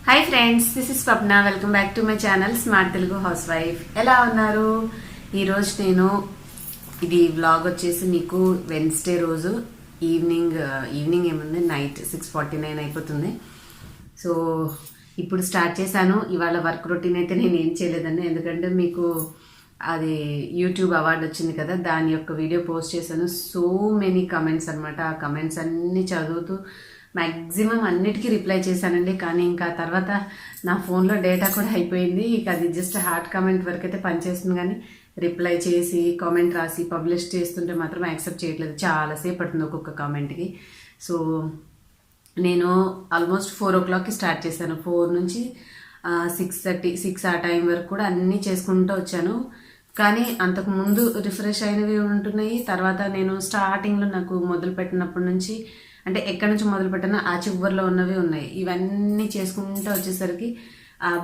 Hi friends, this is Swapna. Welcome back to my channel smart Telugu house wife. ఎలా ఉన్నారు? ఈరోజు నేను ఇది వ్లాగ్ వచ్చేసి మీకు వెన్స్డే రోజు ఈవినింగ్ ఏముంది, నైట్ 6:49 అయిపోతుంది. సో ఇప్పుడు స్టార్ట్ చేశాను. ఇవాళ వర్క్ రొటీన్ అయితే నేను ఏం చేయలేదండి, ఎందుకంటే మీకు అది యూట్యూబ్ అవార్డు వచ్చింది కదా, దాని యొక్క వీడియో పోస్ట్ చేశాను. సో మెనీ కమెంట్స్ అనమాట. ఆ కమెంట్స్ అన్నీ చదువుతూ మ్యాక్సిమం అన్నిటికీ రిప్లై చేశానండి. కానీ ఇంకా తర్వాత నా ఫోన్లో డేటా కూడా అయిపోయింది. ఇక అది జస్ట్ హార్ట్ కామెంట్ వరకు అయితే పనిచేస్తుంది, కానీ రిప్లై చేసి కామెంట్ రాసి పబ్లిష్ చేస్తుంటే మాత్రం యాక్సెప్ట్ చేయట్లేదు. చాలాసేపు పడుతుంది ఒక్కొక్క కామెంట్కి. సో నేను ఆల్మోస్ట్ 4 o'clockకి స్టార్ట్ చేశాను. 4 నుంచి 6:30, 6 ఆ టైం వరకు కూడా అన్నీ చేసుకుంటూ వచ్చాను. కానీ అంతకు ముందు రిఫ్రెష్ అయినవి ఉంటున్నాయి. తర్వాత నేను స్టార్టింగ్లో నాకు మొదలు పెట్టినప్పటి నుంచి, అంటే ఎక్కడి నుంచి మొదలు పెట్టినా ఆ చివరిలో ఉన్నవి ఉన్నాయి. ఇవన్నీ చేసుకుంటూ వచ్చేసరికి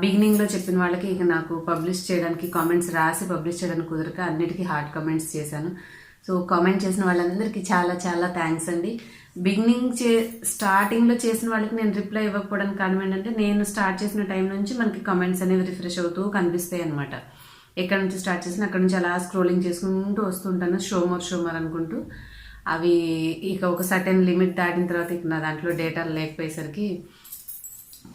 బిగినింగ్లో చెప్పిన వాళ్ళకి ఇక నాకు పబ్లిష్ చేయడానికి, కామెంట్స్ రాసి పబ్లిష్ చేయడానికి కుదరక అన్నిటికీ హార్డ్ కామెంట్స్ చేశాను. సో కామెంట్ చేసిన వాళ్ళందరికీ చాలా చాలా థ్యాంక్స్ అండి. స్టార్టింగ్లో చేసిన వాళ్ళకి నేను రిప్లై ఇవ్వకపోవడానికి కారణం ఏంటంటే, నేను స్టార్ట్ చేసిన టైం నుంచి మనకి కామెంట్స్ అనేవి రిఫ్రెష్ అవుతూ కనిపిస్తాయి అనమాట. ఎక్కడి నుంచి స్టార్ట్ చేసినా అక్కడి నుంచి అలా స్క్రోలింగ్ చేసుకుంటూ వస్తుంటాను, షోమోర్ అనుకుంటూ. అవి ఇక ఒక సర్టెన్ లిమిట్ దాటిన తర్వాత ఇక నా దాంట్లో డేటా లేకపోయేసరికి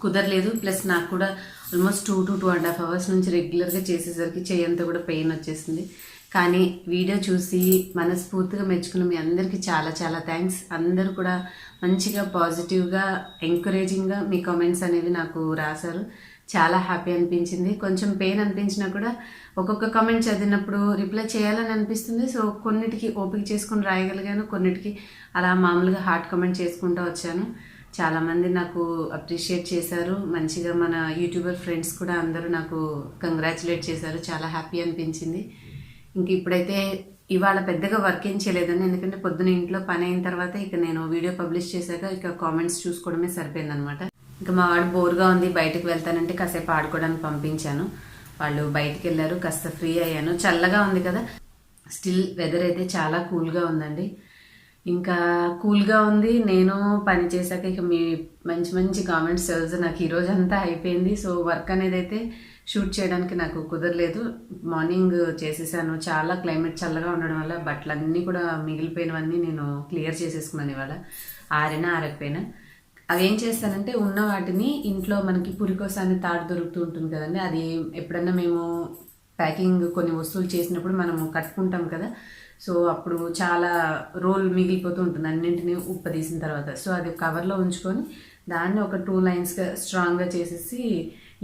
కుదరలేదు. ప్లస్ నాకు కూడా ఆల్మోస్ట్ 2 to 2.5 hours నుంచి రెగ్యులర్గా చేసేసరికి చెయ్యంతా కూడా పెయిన్ వచ్చేసింది. కానీ వీడియో చూసి మనస్ఫూర్తిగా మెచ్చుకున్న మీ అందరికీ చాలా చాలా థ్యాంక్స్. అందరూ కూడా మంచిగా పాజిటివ్గా ఎంకరేజింగ్గా మీ కామెంట్స్ అనేవి నాకు రాశారు. చాలా హ్యాపీ అనిపించింది. కొంచెం పెయిన్ అనిపించినా కూడా ఒక్కొక్క కామెంట్ చదివినప్పుడు రిప్లై చేయాలని అనిపిస్తుంది. సో కొన్నిటికి ఓపిక చేసుకుని రాయగలిగాను, కొన్నిటికి అలా మామూలుగా హార్ట్ కామెంట్ చేసుకుంటూ వచ్చాను. చాలామంది నాకు అప్రిషియేట్ చేశారు. మంచిగా మన యూట్యూబర్ ఫ్రెండ్స్ కూడా అందరూ నాకు కంగ్రాచులేట్ చేశారు. చాలా హ్యాపీ అనిపించింది. ఇంక ఇప్పుడైతే ఇవాళ పెద్దగా వర్క్ ఏం చేయలేదండి, ఎందుకంటే పొద్దున ఇంట్లో పని అయిన తర్వాత ఇక నేను వీడియో పబ్లిష్ చేశాక ఇక కామెంట్స్ చూసుకోవడమే సరిపోయిందనమాట. ఇంకా మా వాడు బోర్గా ఉంది, బయటకు వెళ్తానంటే కాసేపు ఆడుకోవడానికి పంపించాను. వాళ్ళు బయటికి వెళ్ళారు, కాస్త ఫ్రీ అయ్యాను. చల్లగా ఉంది కదా, స్టిల్ వెదర్ అయితే చాలా కూల్గా ఉందండి. ఇంకా కూల్గా ఉంది. నేను పని చేశాక ఇక మీ మంచి మంచి కామెంట్స్ చదివితే నాకు ఈరోజు అంతా అయిపోయింది. సో వర్క్ అనేది అయితే షూట్ చేయడానికి నాకు కుదరలేదు. మార్నింగ్ చేసేసాను. చాలా క్లైమేట్ చల్లగా ఉండడం వల్ల బట్టలన్నీ కూడా మిగిలిపోయినవన్నీ నేను క్లియర్ చేసేసుకున్నాను ఇవాళ, ఆరకపోయినా. అవి ఏం చేస్తానంటే, ఉన్న వాటిని ఇంట్లో మనకి పురికోసాన్ని తాడు దొరుకుతూ ఉంటుంది కదండి, అది ఎప్పుడన్నా మేము ప్యాకింగ్ కొన్ని వస్తువులు చేసినప్పుడు మనము కట్టుకుంటాం కదా, సో అప్పుడు చాలా రోల్ మిగిలిపోతూ ఉంటుంది అన్నింటినీ ఉప్పదీసిన తర్వాత. సో అది కవర్లో ఉంచుకొని దాన్ని ఒక 2 లైన్స్గా స్ట్రాంగ్గా చేసేసి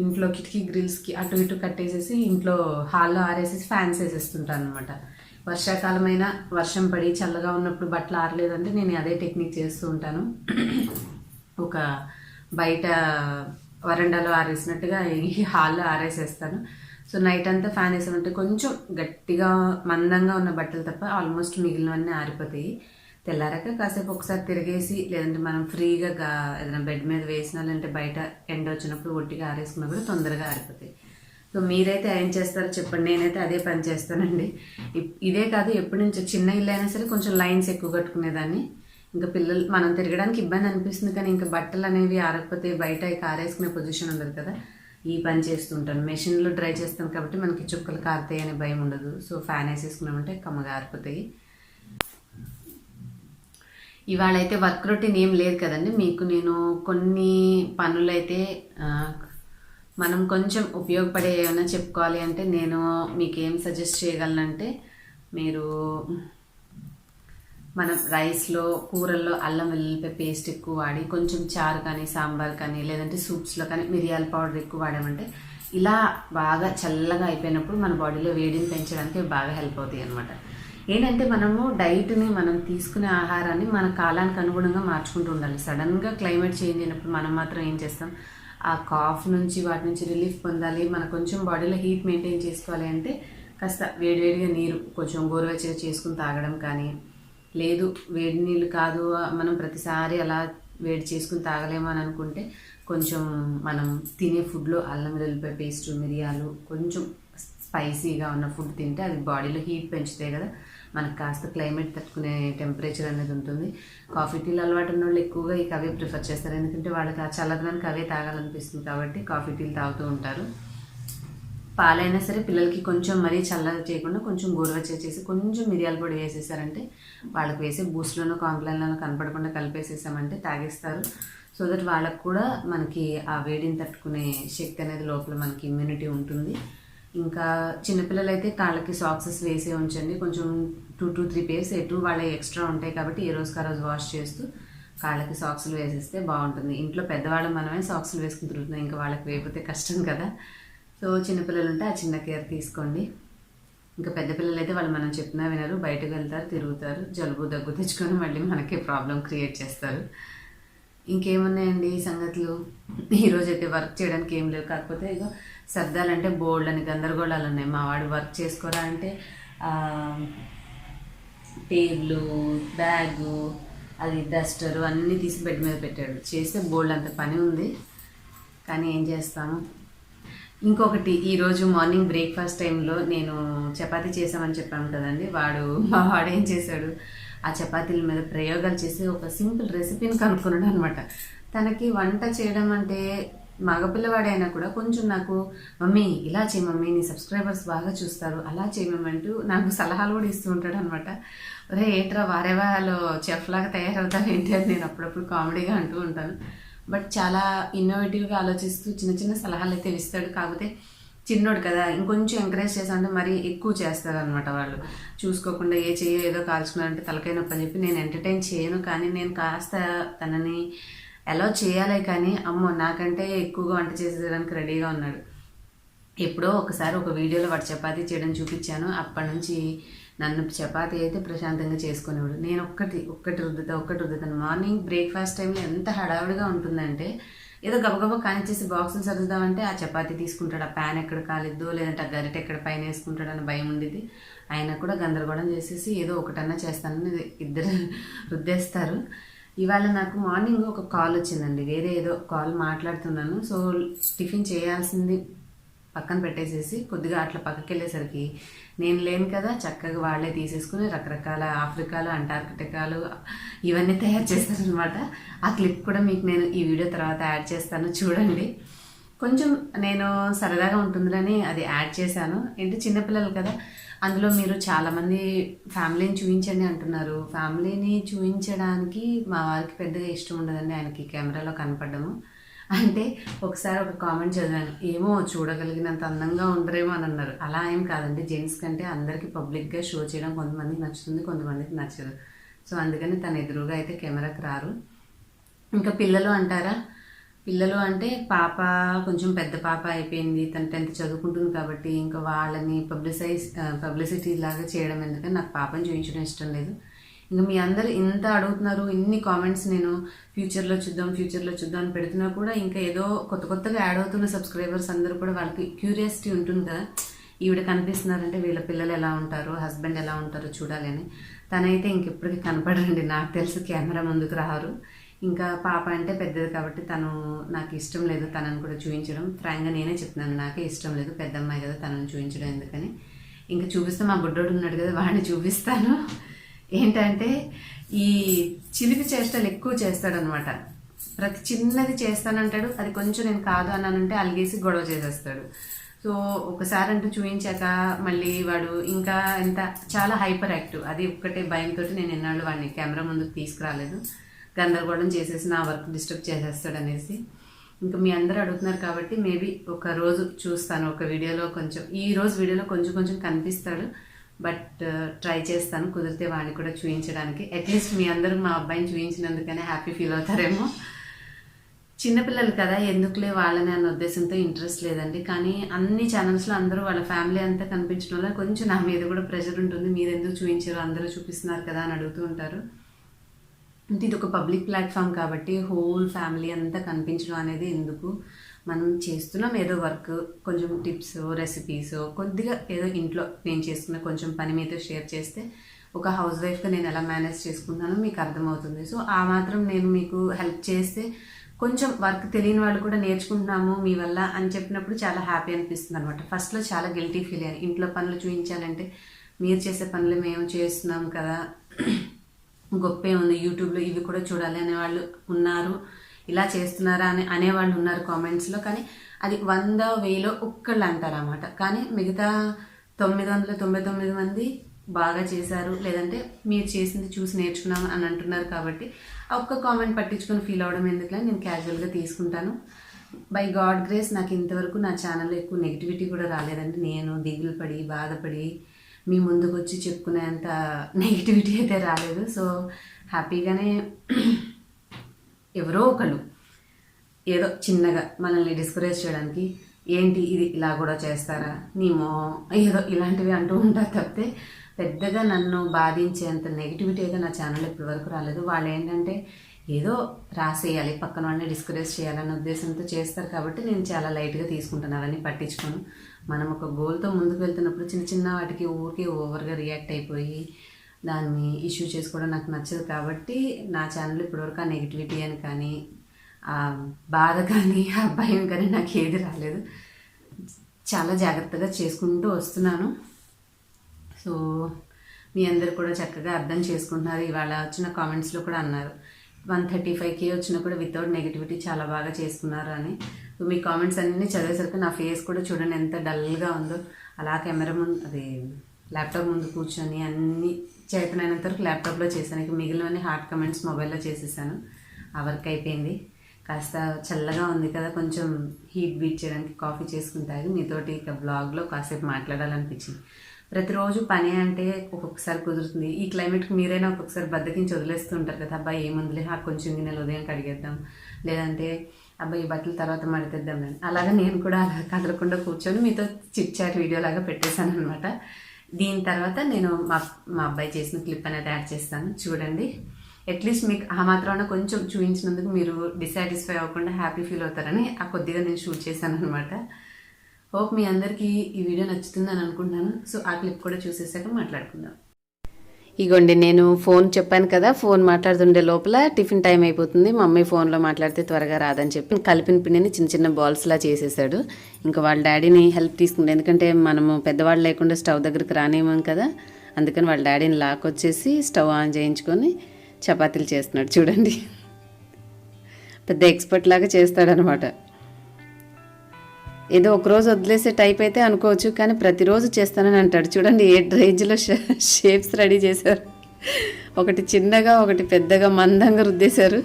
ఇంట్లో కిటికీ గ్రిల్స్కి అటు ఇటు కట్టేసేసి ఇంట్లో హాల్లో ఆరేసేసి ఫ్యాన్స్ వేసేస్తుంటాను అనమాట. వర్షాకాలమైనా వర్షం పడి చల్లగా ఉన్నప్పుడు బట్టలు ఆరలేదంటే నేను అదే టెక్నిక్ చేస్తూ ఉంటాను. ఒక బయట వరండాలో ఆరేసినట్టుగా ఈ హాల్లో ఆరేసేస్తాను. సో నైట్ అంతా ఫ్యాన్ వేసామంటే కొంచెం గట్టిగా మందంగా ఉన్న బట్టలు తప్ప ఆల్మోస్ట్ మిగిలినవన్నీ ఆరిపోతాయి. తెల్లారాక కాసేపు ఒకసారి తిరిగేసి, లేదంటే మనం ఫ్రీగా ఏదైనా బెడ్ మీద వేసినా, లేదంటే బయట ఎండ వచ్చినప్పుడు ఒట్టిగా ఆరేసుకున్నా కూడా తొందరగా ఆరిపోతాయి. సో మీరైతే ఏం చేస్తారో చెప్పండి. నేనైతే అదే పని చేస్తానండి. ఇదే కాదు, ఎప్పటి నుంచో చిన్న ఇల్లు అయినా సరే కొంచెం లైన్స్ ఎక్కువ కట్టుకునేదాన్ని. ఇంకా పిల్లలు మనం తిరగడానికి ఇబ్బంది అనిపిస్తుంది, కానీ ఇంకా బట్టలు అనేవి ఆరకపోతే బయట ఇక ఆరేసుకునే పొజిషన్ ఉండదు కదా, ఈ పని చేస్తుంటాను. మెషిన్లో డ్రై చేస్తాను కాబట్టి మనకి చుక్కలు కారుతాయి అనే భయం ఉండదు. సో ఫ్యాన్ వేసేసుకున్నామంటే కమ్మగా ఆరిపోతాయి. ఇవాళ అయితే వర్క్ రొటీన్ ఏం లేదు కదండి. మీకు నేను కొన్ని పనులైతే మనం కొంచెం ఉపయోగపడే ఏమైనా చెప్పుకోవాలి అంటే, నేను మీకు ఏం సజెస్ట్ చేయగలనంటే, మీరు మనం రైస్లో, కూరల్లో అల్లం వెల్లుల్లిపాయ పేస్ట్ ఎక్కువ వాడి కొంచెం చారు కానీ, సాంబార్ కానీ, లేదంటే సూప్స్లో కానీ మిరియాల పౌడర్ ఎక్కువ వాడామంటే ఇలా బాగా చల్లగా అయిపోయినప్పుడు మన బాడీలో వేడిని పెంచడానికి బాగా హెల్ప్ అవుతాయి అనమాట. ఏంటంటే మనము డైట్ని, మనం తీసుకునే ఆహారాన్ని మన కాలానికి అనుగుణంగా మార్చుకుంటూ ఉండాలి. సడన్గా క్లైమేట్ చేంజ్ అయినప్పుడు మనం మాత్రం ఏం చేస్తాం, ఆ కాఫ్ నుంచి వాటి నుంచి రిలీఫ్ పొందాలి, మన కొంచెం బాడీలో హీట్ మెయింటైన్ చేసుకోవాలి అంటే కాస్త వేడివేడిగా నీరు కొంచెం గోరువెచ్చగా చేసుకుని తాగడం కానీ, లేదు వేడి నీళ్ళు కాదు మనం ప్రతిసారి అలా వేడి చేసుకుని తాగలేము అని అనుకుంటే, కొంచెం మనం తినే ఫుడ్లో అల్లం వెల్లుల్లిపాయ పేస్ట్, మిరియాలు, కొంచెం స్పైసీగా ఉన్న ఫుడ్ తింటే అది బాడీలో హీట్ పెంచుతాయి కదా, మనకు కాస్త క్లైమేట్ తట్టుకునే టెంపరేచర్ అనేది ఉంటుంది. కాఫీ టీలు అలవాటు ఉన్న వాళ్ళు ఎక్కువగా ఈ అవే ప్రిఫర్ చేస్తారు, ఎందుకంటే వాళ్ళకి ఆ చల్లదనానికి అవే తాగాలనిపిస్తుంది కాబట్టి కాఫీ టీలు తాగుతూ ఉంటారు. పాలైనా సరే పిల్లలకి కొంచెం మరీ చల్లగా చేయకుండా కొంచెం గోరువెచ్చగా చేసి కొంచెం మిరియాల పొడి వేసేసారంటే, వాళ్ళకి వేసే బూస్ట్లోనో కాంప్లైన్లోనో కనపడకుండా కలిపేసేసామంటే తాగేస్తారు. సో దట్ వాళ్ళకు కూడా మనకి ఆ వేడిని తట్టుకునే శక్తి అనేది లోపల మనకి ఇమ్యూనిటీ ఉంటుంది. ఇంకా చిన్నపిల్లలు అయితే కాళ్ళకి సాక్సెస్ వేసే ఉంచండి, కొంచెం 2 to 3 pairs ఎటు వాళ్ళ ఎక్స్ట్రా ఉంటాయి కాబట్టి ఏ రోజుకి ఆ రోజు వాష్ చేస్తూ కాళ్ళకి సాక్స్లు వేసేస్తే బాగుంటుంది. ఇంట్లో పెద్దవాళ్ళు మనమే సాక్స్లు వేసుకుని తిరుగుతున్నాం, ఇంకా వాళ్ళకి వేయకపోతే కష్టం కదా. సో చిన్నపిల్లలు ఉంటే ఆ చిన్న కేర్ తీసుకోండి. ఇంకా పెద్ద పిల్లలు అయితే వాళ్ళు మనం చెప్పినా వినరు, బయటకు వెళ్తారు, తిరుగుతారు, జలుబు దగ్గు తెచ్చుకొని మళ్ళీ మనకే ప్రాబ్లం క్రియేట్ చేస్తారు. ఇంకేమున్నాయండి సంగతులు? ఈరోజు అయితే వర్క్ చేయడానికి ఏం లేవు, కాకపోతే ఇగో సర్దాలంటే బోల్డ్ అని గందరగోళాలు ఉన్నాయి. మా వాడు వర్క్ చేసుకోరా అంటే టేబుల్, బ్యాగు, అది డస్టరు అన్నీ తీసి బెడ్ మీద పెట్టాడు. చేస్తే బోల్డ్ అంత పని ఉంది, కానీ ఏం చేస్తాము. ఇంకొకటి, ఈరోజు మార్నింగ్ బ్రేక్ఫాస్ట్ టైంలో నేను చపాతీ చేసామని చెప్పాను కదండి, మా వాడు ఏం చేశాడు, ఆ చపాతీల మీద ప్రయోగాలు చేసి ఒక సింపుల్ రెసిపీని కనుక్కున్నాడు అనమాట. తనకి వంట చేయడం అంటే మగపిల్లవాడైనా కూడా కొంచెం నాకు మమ్మీ ఇలా చేయి మమ్మీ, నీ సబ్స్క్రైబర్స్ బాగా చూస్తారు, అలా చేయమంటూ నాకు సలహాలు కూడా ఇస్తూ ఉంటాడు అనమాట. ఒరే ఏంట్రా వారే వాళ్ళు చెఫ్ లాగా తయారవుతావు ఏంటి అని నేను అప్పుడప్పుడు కామెడీగా అంటూ ఉంటాను. బట్ చాలా ఇన్నోవేటివ్గా ఆలోచిస్తూ చిన్న చిన్న సలహాలు అయితే ఇస్తాడు. కాకపోతే చిన్నోడు కదా, ఇంకొంచెం ఎంకరేజ్ చేసామంటే మరీ ఎక్కువ చేస్తారు అనమాట. వాళ్ళు చూసుకోకుండా ఏ చెయ్యో ఏదో కాల్చుకున్నారంటే తలకాయ నొప్పి అని చెప్పి నేను ఎంటర్టైన్ చేయను, కానీ నేను కాస్త తనని ఎలా చేయాలి. కానీ అమ్మో నాకంటే ఎక్కువగా వంట చేసేయడానికి రెడీగా ఉన్నాడు. ఎప్పుడో ఒకసారి ఒక వీడియోలో వాడు చపాతీ చేయడం చూపించాను, అప్పటి నుంచి నన్ను చపాతీ అయితే ప్రశాంతంగా చేసుకునేవాడు. నేను ఒక్కటి రుద్దుతాను. మార్నింగ్ బ్రేక్ఫాస్ట్ టైంలో ఎంత హడావుడిగా ఉంటుందంటే, ఏదో గబగబా కానిచ్చేసి బాక్సులు సర్దుదామంటే ఆ చపాతీ తీసుకుంటాడు, ఆ ప్యాన్ ఎక్కడ కాలిద్దో లేదంటే ఆ గరిటె ఎక్కడ పైన వేసుకుంటాడని భయం ఉండేది. ఆయన కూడా గందరగోళం చేసేసి ఏదో ఒకటన్నా చేస్తానని ఇద్దరు రుద్దేస్తారు. ఇవాళ నాకు మార్నింగ్ ఒక కాల్ వచ్చిందండి, వేరే ఏదో కాల్ మాట్లాడుతున్నాను. సో టిఫిన్ చేయాల్సింది పక్కన పెట్టేసేసి కొద్దిగా అట్లా పక్కకి వెళ్ళేసరికి నేను లేను కదా, చక్కగా వాళ్ళే తీసేసుకుని రకరకాల ఆఫ్రికాలు, అంటార్కిటికాలు ఇవన్నీ తయారు చేస్తారనమాట. ఆ క్లిప్ కూడా మీకు నేను ఈ వీడియో తర్వాత యాడ్ చేస్తాను, చూడండి. కొంచెం నేను సరదాగా ఉంటుందని అది యాడ్ చేశాను. ఏంటి చిన్నపిల్లలు కదా, అందులో మీరు చాలామంది ఫ్యామిలీని చూపించండి అంటున్నారు. ఫ్యామిలీని చూపించడానికి మా వారికి పెద్దగా ఇష్టం ఉండదండి, ఆయనకి కెమెరాలో కనపడము. అంటే ఒకసారి ఒక కామెంట్ చదివాను, ఏమో చూడగలిగినంత అందంగా ఉండరేమో అని అన్నారు. అలా ఏం కాదండి, జెంట్స్ కంటే అందరికీ పబ్లిక్గా షో చేయడం కొంతమందికి నచ్చుతుంది, కొంతమందికి నచ్చదు. సో అందుకని తన ఎదురుగా అయితే కెమెరాకి రారు. ఇంకా పిల్లలు అంటారా, పిల్లలు అంటే పాప కొంచెం పెద్ద పాప అయిపోయింది, తను 10th చదువుకుంటుంది కాబట్టి ఇంకా వాళ్ళని పబ్లిసిటీ లాగా చేయడం ఎందుకని నాకు పాపని చూపించడం ఇష్టం లేదు. ఇంకా మీ అందరు ఇంత అడుగుతున్నారు, ఇన్ని కామెంట్స్ నేను ఫ్యూచర్లో చూద్దాం అని పెడుతున్నా కూడా ఇంకా ఏదో కొత్తగా యాడ్ అవుతున్న సబ్స్క్రైబర్స్ అందరూ కూడా వాళ్ళకి క్యూరియాసిటీ ఉంటుంది కదా, ఈవిడ కనిపిస్తున్నారంటే వీళ్ళ పిల్లలు ఎలా ఉంటారో, హస్బెండ్ ఎలా ఉంటారో చూడాలి అని. తనైతే ఇంకెప్పటికీ కనపడండి, నాకు తెలిసి కెమెరా ముందుకు రారు. ఇంకా పాప అంటే పెద్దది కాబట్టి నాకు ఇష్టం లేదు తనని కూడా చూపించడం. ఫ్రాంక్గా నేనే చెప్తున్నాను, నాకే ఇష్టం లేదు, పెద్ద అమ్మాయి కదా తనని చూపించడం ఎందుకని. ఇంకా చూపిస్తే మా బుడ్డోడు ఉన్నాడు కదా, వాడిని చూపిస్తాను. ఏంటంటే ఈ చిలిపి చేష్టలు ఎక్కువ చేస్తాడనమాట. ప్రతి చిన్నది చేస్తానంటాడు, అది కొంచెం నేను కాదు అన్నానంటే అలిగేసి గొడవ చేసేస్తాడు. సో ఒకసారి అంటూ చూపించాక మళ్ళీ వాడు ఇంకా చాలా హైపర్ యాక్టివ్. అది ఒక్కటే భయంతో నేను ఎన్నాళ్ళు వాడిని కెమెరా ముందుకు తీసుకురాలేదు, గందరగోళం చేసేసి నా వర్క్ డిస్టర్బ్ చేసేస్తాడు అనేసి. ఇంకా మీ అందరూ అడుగుతున్నారు కాబట్టి మేబీ ఒక రోజు చూస్తాను, ఒక వీడియోలో ఈ రోజు వీడియోలో కొంచెం కనిపిస్తాడు. బట్ ట్రై చేస్తాను, కుదిరితే వాడిని కూడా చూపించడానికి. అట్లీస్ట్ మీ అందరూ మా అబ్బాయిని చూపించినందుకనే హ్యాపీ ఫీల్ అవుతారేమో. చిన్నపిల్లలు కదా, ఎందుకులే వాళ్ళని అన్న ఉద్దేశంతో ఇంట్రెస్ట్ లేదండి. కానీ అన్ని ఛానల్స్లో అందరూ వాళ్ళ ఫ్యామిలీ అంతా కనిపించడం వల్ల కొంచెం నా మీద కూడా ప్రెషర్ ఉంటుంది. మీరు ఎందుకు చూపించారు, అందరూ చూపిస్తున్నారు కదా అని అడుగుతూ ఉంటారు. అంటే ఇది ఒక పబ్లిక్ ప్లాట్ఫామ్ కాబట్టి హోల్ ఫ్యామిలీ అంతా కనిపించడం అనేది ఎందుకు, మనం చేస్తున్నాం ఏదో వర్క్, కొంచెం టిప్స్, రెసిపీస్, కొద్దిగా ఏదో ఇంట్లో నేను చేసుకున్న కొంచెం పని మీతో షేర్ చేస్తే ఒక హౌస్ వైఫ్గా నేను ఎలా మేనేజ్ చేసుకుంటానో మీకు అర్థమవుతుంది. సో ఆ మాత్రం నేను మీకు హెల్ప్ చేస్తే కొంచెం వర్క్ తెలియని వాళ్ళు కూడా నేర్చుకుంటున్నాము మీ వల్ల అని చెప్పినప్పుడు చాలా హ్యాపీ అనిపిస్తుంది అనమాట. ఫస్ట్లో చాలా గిల్టీ ఫీల్ అయ్యాను, ఇంట్లో పనులు చూపించాలంటే మీరు చేసే పనులు మేము చేస్తున్నాం కదా, గొప్పే ఉంది, యూట్యూబ్లో ఇవి కూడా చూడాలి అనేవాళ్ళు ఉన్నారు, ఇలా చేస్తున్నారా అనేవాళ్ళు ఉన్నారు కామెంట్స్లో. కానీ అది 100,000 ఒక్కళ్ళు అంటారు అన్నమాట. కానీ మిగతా 999 మంది బాగా చేశారు, లేదంటే మీరు చేసింది చూసి నేర్చుకున్నాం అని అంటున్నారు. కాబట్టి ఆ ఒక్క కామెంట్ పట్టించుకొని ఫీల్ అవ్వడం ఎందుకులే, నేను క్యాజువల్గా తీసుకుంటాను. బై గాడ్ గ్రేస్ నాకు ఇంతవరకు నా ఛానల్లో ఎక్కువ నెగిటివిటీ కూడా రాలేదండి. నేను దిగులు పడి బాధపడి మీ ముందుకు వచ్చి చెప్పుకునేంత నెగిటివిటీ అయితే రాలేదు. సో హ్యాపీగానే ఎవరో ఒకళ్ళు ఏదో చిన్నగా మనల్ని డిస్కరేజ్ చేయడానికి, ఏంటి ఇది ఇలా కూడా చేస్తారా నీమో ఏదో ఇలాంటివి అంటూ ఉంటారు తప్పితే పెద్దగా నన్ను బాధించేంత నెగిటివిటీ అయితే నా ఛానల్ ఇప్పటివరకు రాలేదు. వాళ్ళు ఏంటంటే ఏదో రాసేయాలి, పక్కన వాళ్ళని డిస్కరేజ్ చేయాలన్న ఉద్దేశంతో చేస్తారు. కాబట్టి నేను చాలా లైట్గా తీసుకుంటాను, అవన్నీ పట్టించుకోను. మనం ఒక గోల్తో ముందుకు వెళ్తున్నప్పుడు చిన్న చిన్న వాటికి ఊరికే ఓవర్గా రియాక్ట్ అయిపోయి దాన్ని ఇష్యూ చేసుకోవడం నాకు నచ్చదు. కాబట్టి నా ఛానల్ ఇప్పటివరకు ఆ నెగిటివిటీ అని కానీ ఆ బాధ కానీ ఆ భయం కానీ నాకు ఏది రాలేదు. చాలా జాగ్రత్తగా చేసుకుంటూ వస్తున్నాను. సో మీ అందరు కూడా చక్కగా అర్థం చేసుకుంటున్నారు. ఇవాళ వచ్చిన కామెంట్స్లో కూడా అన్నారు 135K వచ్చినా కూడా వితౌట్ నెగిటివిటీ చాలా బాగా చేసుకున్నారు అని. సో మీ కామెంట్స్ అన్నీ చదివేసరికి నా ఫేస్ కూడా చూడండి ఎంత డల్గా ఉందో. అలా కెమెరా ముందు అది ల్యాప్టాప్ ముందు కూర్చొని అన్నీ చేతనైనంత వరకు ల్యాప్టాప్లో చేశాను. ఇక మిగిలినవన్నీ హార్ట్ కమెంట్స్ మొబైల్లో చేసేసాను. ఆ వర్క్ అయిపోయింది. కాస్త చల్లగా ఉంది కదా, కొంచెం హీట్ బీట్ చేయడానికి కాఫీ చేసుకుంటాను. మీతోటి ఇక బ్లాగ్లో కాసేపు మాట్లాడాలనిపించింది. ప్రతిరోజు పని అంటే ఒక్కొక్కసారి కుదురుతుంది. ఈ క్లైమేట్కి మీరైనా ఒక్కొక్కసారి బద్దకించి వదిలేస్తూ ఉంటారు కదా, అబ్బాయి ఏముందిలే కొంచెం గిన్నెలు ఉదయం కడిగేద్దాం, లేదంటే అబ్బాయి ఈ బట్టలు తర్వాత మడితేద్దాం అని. అలాగా నేను కూడా అలా కదలకుండా కూర్చొని మీతో చిట్ చాట్ వీడియో లాగా పెట్టేశాను అనమాట. దీని తర్వాత నేను మా అబ్బాయి చేసిన క్లిప్ అనేది యాడ్ చేస్తాను, చూడండి. అట్లీస్ట్ మీకు ఆ మాత్రాన కొంచెం చూపించినందుకు మీరు డిసాటిస్ఫై అవ్వకుండా హ్యాపీ ఫీల్ అవుతారని ఆ కొద్దిగా నేను షూట్ చేశాను అనమాట. హోప్ మీ అందరికీ ఈ వీడియో నచ్చుతుందని అనుకుంటున్నాను. సో ఆ క్లిప్ కూడా చూసేసాక మాట్లాడుకుందాం. ఇగోండి, నేను ఫోన్ చెప్పాను కదా, ఫోన్ మాట్లాడుతుండే లోపల టిఫిన్ టైం అయిపోతుంది, మా అమ్మాయి ఫోన్లో మాట్లాడితే త్వరగా రాదని చెప్పి కలిపిన పిండిని చిన్న చిన్న బాల్స్లా చేసేసాడు. ఇంకా వాళ్ళ డాడీని హెల్ప్ తీసుకుంటే, ఎందుకంటే మనము పెద్దవాళ్ళు లేకుండా స్టవ్ దగ్గరికి రానేమో కదా, అందుకని వాళ్ళ డాడీని లాక్కొచ్చేసి స్టవ్ ఆన్ చేయించుకొని చపాతీలు చేస్తున్నాడు. చూడండి, పెద్ద ఎక్స్పర్ట్ లాగా చేస్తాడనమాట. ఏదో ఒకరోజు వదిలేసే టైప్ అయితే అనుకోవచ్చు, కానీ ప్రతిరోజు చేస్తానని అంటాడు. చూడండి ఏ రేంజ్లో షేప్స్ రెడీ చేశారు. ఒకటి చిన్నగా, ఒకటి పెద్దగా మందంగా రుద్దేశారు.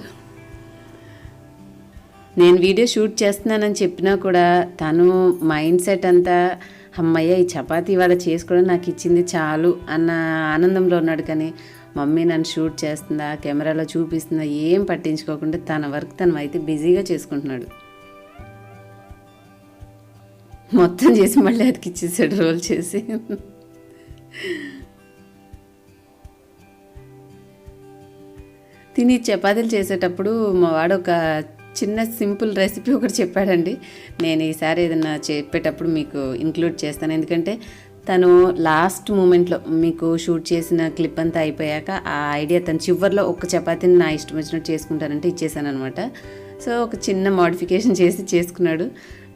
నేను వీడియో షూట్ చేస్తున్నానని చెప్పినా కూడా తను మైండ్ సెట్ అంతా అమ్మయ్య ఈ చపాతీ ఇవాళ చేసుకోవడం నాకు ఇచ్చింది చాలు అన్న ఆనందంలో ఉన్నాడు. కానీ మమ్మీ నన్ను షూట్ చేస్తుందా, కెమెరాలో చూపిస్తుందా ఏం పట్టించుకోకుండా తన వర్క్ తను అయితే బిజీగా చేసుకుంటున్నాడు. మొత్తం చేసి మళ్ళీ అతికిచ్చేసాడు రోల్ చేసి. తిని చపాతీలు చేసేటప్పుడు మా వాడు ఒక చిన్న సింపుల్ రెసిపీ ఒకటి చెప్పాడండి. నేను ఈసారి ఏదైనా చెప్పేటప్పుడు మీకు ఇంక్లూడ్ చేస్తాను, ఎందుకంటే తను లాస్ట్ మూమెంట్లో మీకు షూట్ చేసిన క్లిప్ అంతా అయిపోయాక ఆ ఐడియా తను చివరిలో ఒక చపాతీని నా ఇష్టం వచ్చినట్టు చేసుకుంటానంటే ఇచ్చేసాను అనమాట. సో ఒక చిన్న మోడిఫికేషన్ చేసి చేసుకున్నాడు.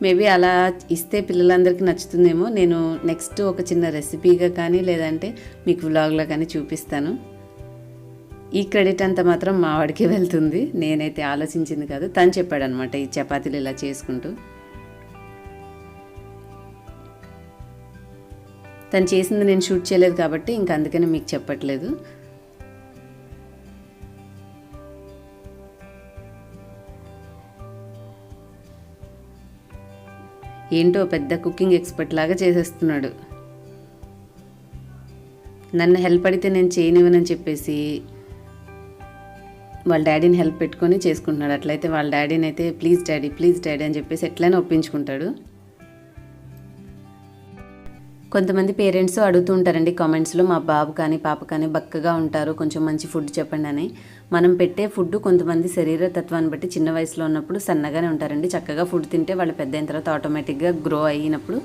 మేబీ అలా ఇస్తే పిల్లలందరికీ నచ్చుతుందేమో. నేను నెక్స్ట్ ఒక చిన్న రెసిపీగా కానీ లేదంటే మీకు వ్లాగ్లో కానీ చూపిస్తాను. ఈ క్రెడిట్ అంతా మాత్రం మా వాడికే వెళ్తుంది, నేనైతే ఆలోచించింది కాదు. తను చెప్పాడనమాట ఈ చపాతీలు ఇలా చేసుకుంటూ. తను చేసింది నేను షూట్ చేయలేదు కాబట్టి ఇంక అందుకని మీకు చెప్పట్లేదు. ఏంటో పెద్ద కుకింగ్ ఎక్స్పర్ట్ లాగా చేసేస్తున్నాడు. నన్ను హెల్ప్ అడిగితే నేను చేయనివ్వనని చెప్పేసి వాళ్ళ డాడీని హెల్ప్ పెట్టుకొని చేసుకుంటున్నాడు. అట్లయితే వాళ్ళ డాడీని అయితే ప్లీజ్ డాడీ అని చెప్పేసి ఎట్లయినా ఒప్పించుకుంటాడు. కొంతమంది పేరెంట్స్ అడుగుతూ ఉంటారండి కామెంట్స్లో, మా బాబు కానీ పాప కానీ బక్కగా ఉంటారు, కొంచెం మంచి ఫుడ్ చెప్పండి అని. మనం పెట్టే ఫుడ్ కొంతమంది శరీర తత్వాన్ని బట్టి చిన్న వయసులో ఉన్నప్పుడు సన్నగానే ఉంటారండి. చక్కగా ఫుడ్ తింటే వాళ్ళు పెద్ద అయిన తర్వాత ఆటోమేటిక్గా గ్రో అయినప్పుడు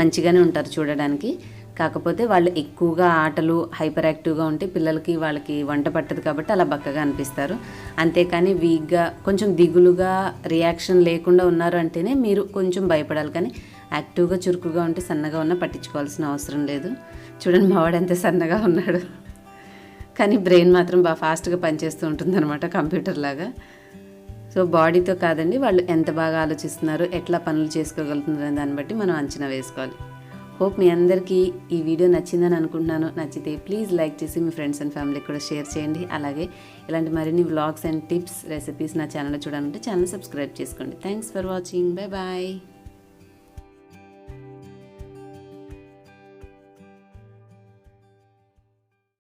మంచిగానే ఉంటారు చూడడానికి. కాకపోతే వాళ్ళు ఎక్కువగా ఆటలు హైపర్ యాక్టివ్గా ఉంటే పిల్లలకి వాళ్ళకి వంట పట్టదు కాబట్టి అలా బక్కగా అనిపిస్తారు. అంతేకాని వీక్గా కొంచెం దిగులుగా రియాక్షన్ లేకుండా ఉన్నారు అంటేనే మీరు కొంచెం భయపడాలి. కానీ యాక్టివ్గా చురుకుగా ఉంటే సన్నగా ఉన్నా పట్టించుకోవాల్సిన అవసరం లేదు. చూడండి మావాడు ఎంత సన్నగా ఉన్నాడు, కానీ బ్రెయిన్ మాత్రం బాగా ఫాస్ట్గా పనిచేస్తూ ఉంటుందన్నమాట కంప్యూటర్ లాగా. సో బాడీతో కాదండి, వాళ్ళు ఎంత బాగా ఆలోచిస్తున్నారు, ఎట్లా పనులు చేసుకోగలుగుతున్నారు దాన్ని బట్టి మనం అంచనా వేసుకోవాలి. హోప్ మీ అందరికీ ఈ వీడియో నచ్చిందని అనుకుంటున్నాను. నచ్చితే ప్లీజ్ లైక్ చేసి మీ ఫ్రెండ్స్ అండ్ ఫ్యామిలీకి కూడా షేర్ చేయండి. అలాగే ఇలాంటి మరిన్ని వ్లాగ్స్ అండ్ టిప్స్ రెసిపీస్ నా ఛానల్లో చూడాలంటే ఛానల్ సబ్స్క్రైబ్ చేసుకోండి. Thanks for watching. Bye bye.